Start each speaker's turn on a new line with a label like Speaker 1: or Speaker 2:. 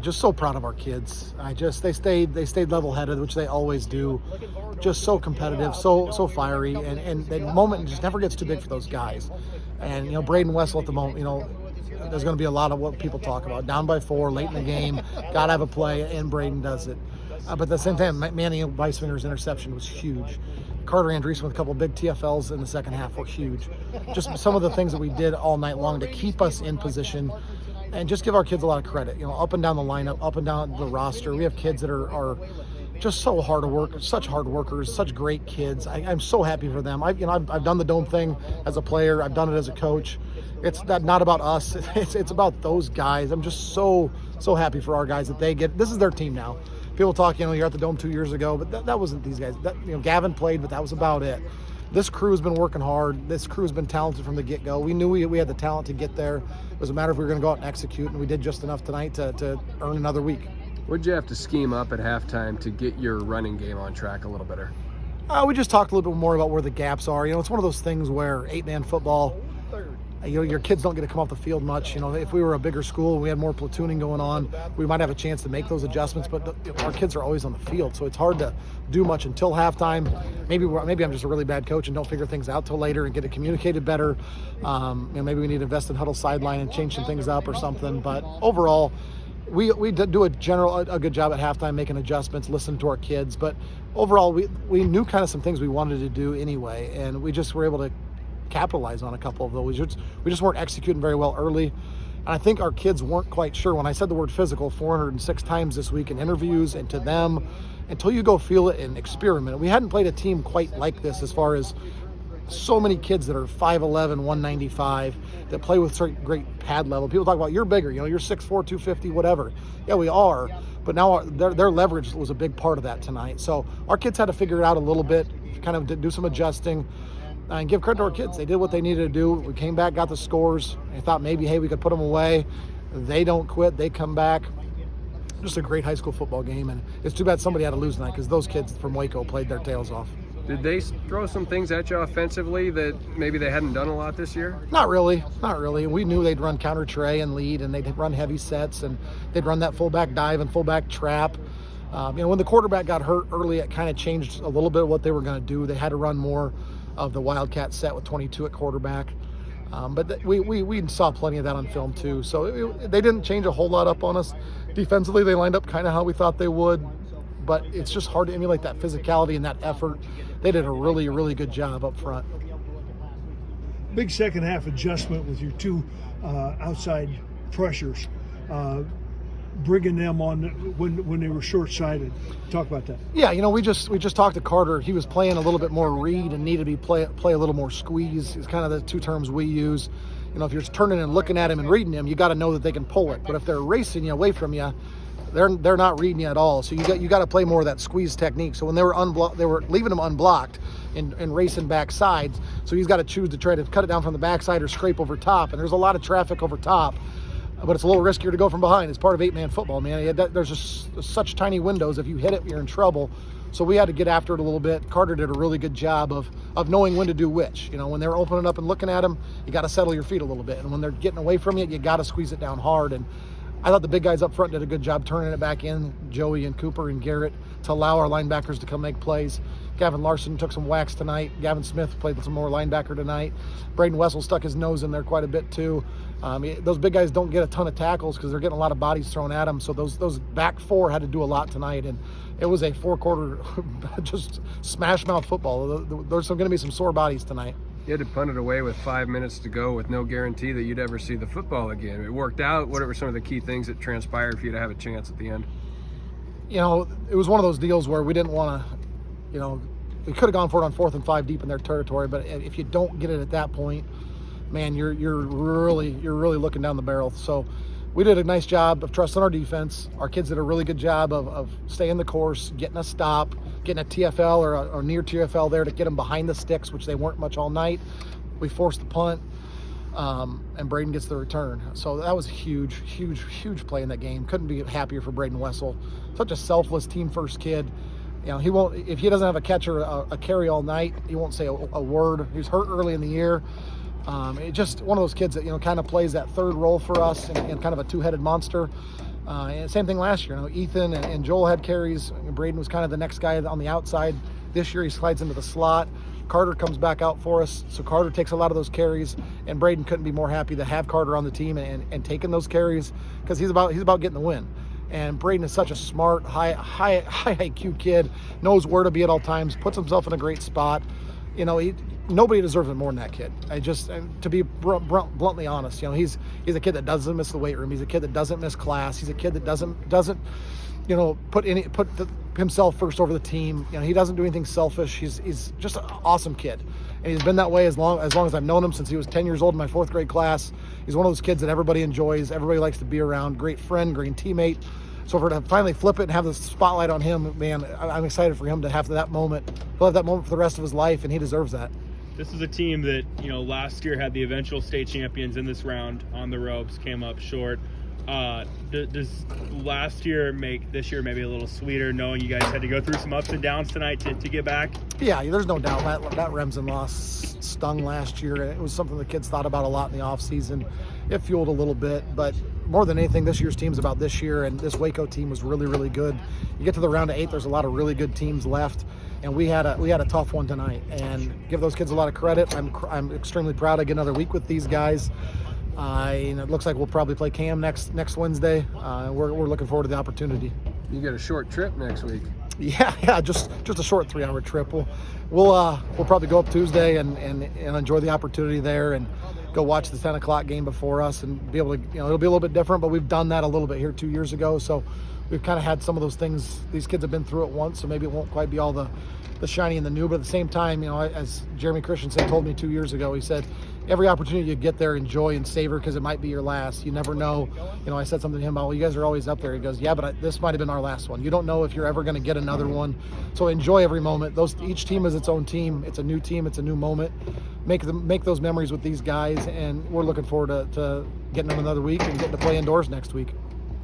Speaker 1: Just so proud of our kids. They stayed level-headed, which they always do. Just so competitive, so fiery, and the moment just never gets too big for those guys. And Braden Wessel at the moment, there's going to be a lot of what people talk about. Down by 4, late in the game, got to have a play, and Braden does it. But at the same time, Manny Weisfinger's interception was huge. Carter Andreessen with a couple of big TFLs in the second half were huge. Just some of the things that we did all night long to keep us in position and just give our kids a lot of credit. Up and down the lineup, up and down the roster. We have kids that are just so hard to work, such hard workers, such great kids. I'm so happy for them. I've done the dome thing as a player. I've done it as a coach. It's not about us. It's about those guys. I'm just so happy for our guys that they get. This is their team now. People talk, you're at the dome 2 years ago, but that wasn't these guys. Gavin played, but that was about it. This crew's been working hard. This crew's been talented from the get-go. We knew we had the talent to get there. It was a matter of we were going to go out and execute, and we did just enough tonight to earn another week.
Speaker 2: What did you have to scheme up at halftime to get your running game on track a little better?
Speaker 1: We just talked a little bit more about where the gaps are. It's one of those things where 8-man football, your kids don't get to come off the field much. If we were a bigger school and we had more platooning going on, we might have a chance to make those adjustments, but our kids are always on the field, so it's hard to do much until halftime. Maybe I'm just a really bad coach and don't figure things out till later and get it communicated better. Maybe we need to invest in huddle sideline and change some things up or something, but overall, we did do a good job at halftime making adjustments, listening to our kids, but overall we knew kind of some things we wanted to do anyway, and we just were able to capitalize on a couple of those. We just weren't executing very well early, and I think our kids weren't quite sure. When I said the word physical 406 times this week in interviews and to them, until you go feel it and experiment. We hadn't played a team quite like this as far as so many kids that are 5'11", 195 that play with certain great pad level. People talk about you're bigger, you're 6'4", 250, whatever. Yeah, we are, but now their leverage was a big part of that tonight. So our kids had to figure it out a little bit, kind of do some adjusting. And give credit to our kids. They did what they needed to do. We came back, got the scores. I thought maybe, hey, we could put them away. They don't quit. They come back. Just a great high school football game. And it's too bad somebody had to lose tonight because those kids from Waco played their tails off.
Speaker 2: Did they throw some things at you offensively that maybe they hadn't done a lot this year?
Speaker 1: Not really. We knew they'd run counter tray and lead, and they'd run heavy sets, and they'd run that fullback dive and fullback trap. When the quarterback got hurt early, it kind of changed a little bit of what they were going to do. They had to run more of the Wildcat set with 22 at quarterback. But we saw plenty of that on film too. So they didn't change a whole lot up on us. Defensively, they lined up kind of how we thought they would. But it's just hard to emulate that physicality and that effort. They did a really, really good job up front.
Speaker 3: Big second half adjustment with your two outside pressures. Bringing them on when they were short-sighted. Talk about that.
Speaker 1: Yeah, we just talked to Carter. He was playing a little bit more read and needed to play a little more squeeze. It's kind of the two terms we use. If you're turning and looking at him and reading him, you got to know that they can pull it. But if they're racing you away from you, they're not reading you at all. So you got to play more of that squeeze technique. So when they were leaving him unblocked and racing backside. So he's got to choose to try to cut it down from the backside or scrape over top. And there's a lot of traffic over top. But it's a little riskier to go from behind. It's part of 8-man football, man. There's just such tiny windows. If you hit it, you're in trouble. So we had to get after it a little bit. Carter did a really good job of knowing when to do which. When they're opening up and looking at them, you got to settle your feet a little bit. And when they're getting away from you got to squeeze it down hard. And I thought the big guys up front did a good job turning it back in, Joey and Cooper and Garrett, to allow our linebackers to come make plays. Gavin Larson took some whacks tonight. Gavin Smith played some more linebacker tonight. Braden Wessel stuck his nose in there quite a bit too. Those big guys don't get a ton of tackles because they're getting a lot of bodies thrown at them. So those back four had to do a lot tonight, and it was a 4-quarter just smash mouth football. There's going to be some sore bodies tonight.
Speaker 2: You had to punt it away with 5 minutes to go with no guarantee that you'd ever see the football again. It worked out. What were some of the key things that transpired for you to have a chance at the end?
Speaker 1: It was one of those deals where we didn't want to, we could have gone for it on 4th and 5 deep in their territory, but if you don't get it at that point, man, you're really looking down the barrel. So we did a nice job of trusting our defense. Our kids did a really good job of staying the course, getting a stop, getting a TFL or near TFL there to get them behind the sticks, which they weren't much all night. We forced the punt, and Braden gets the return. So that was a huge play in that game. Couldn't be happier for Braden Wessel. Such a selfless team-first kid. He won't, if he doesn't have a catch or a carry all night, he won't say a word. He was hurt early in the year. It's just one of those kids that, kind of plays that third role for us and kind of a two-headed monster. And same thing last year. Ethan and Joel had carries. Braden was kind of the next guy on the outside. This year he slides into the slot. Carter comes back out for us, so Carter takes a lot of those carries, and Braden couldn't be more happy to have Carter on the team and taking those carries, because he's about getting the win. And Braden is such a smart, high IQ kid, knows where to be at all times, puts himself in a great spot. Nobody deserves it more than that kid. To be bluntly honest, he's a kid that doesn't miss the weight room. He's a kid that doesn't miss class. He's a kid that doesn't put himself first over the team. He doesn't do anything selfish. He's just an awesome kid, and he's been that way as long as I've known him, since he was 10 years old in my 4th grade class. He's one of those kids that everybody enjoys, everybody likes to be around. Great friend, great teammate. So for to finally flip it and have the spotlight on him, man, I'm excited for him to have that moment. He'll have that moment for the rest of his life, and he deserves that.
Speaker 4: This is a team that, last year had the eventual state champions in this round on the ropes, came up short. Does last year make this year maybe a little sweeter, knowing you guys had to go through some ups and downs tonight to get back?
Speaker 1: Yeah, there's no doubt that Remsen loss stung last year. It was something the kids thought about a lot in the offseason. It fueled a little bit, but more than anything, this year's team's about this year, and this Waco team was really, really good. You get to the round of 8, there's a lot of really good teams left, and we had a tough one tonight. And give those kids a lot of credit. I'm extremely proud to get another week with these guys. It looks like we'll probably play Cam next Wednesday. We're looking forward to the opportunity.
Speaker 2: You get a short trip next week.
Speaker 1: Yeah, just a short 3-hour trip. We'll probably go up Tuesday and enjoy the opportunity there, and go watch the 10 o'clock game before us, and be able to, it'll be a little bit different, but we've done that a little bit here 2 years ago. So we've kind of had some of those things. These kids have been through it once, so maybe it won't quite be all the shiny and the new, but at the same time, as Jeremy Christensen told me 2 years ago, he said, every opportunity you get there, enjoy and savor, because it might be your last. You never know. I said something to him about, well, you guys are always up there. He goes, yeah, but this might have been our last one. You don't know if you're ever going to get another one. So enjoy every moment. Each team is its own team. It's a new team. It's a new moment. Make those memories with these guys, and we're looking forward to getting them another week and getting to play indoors next week.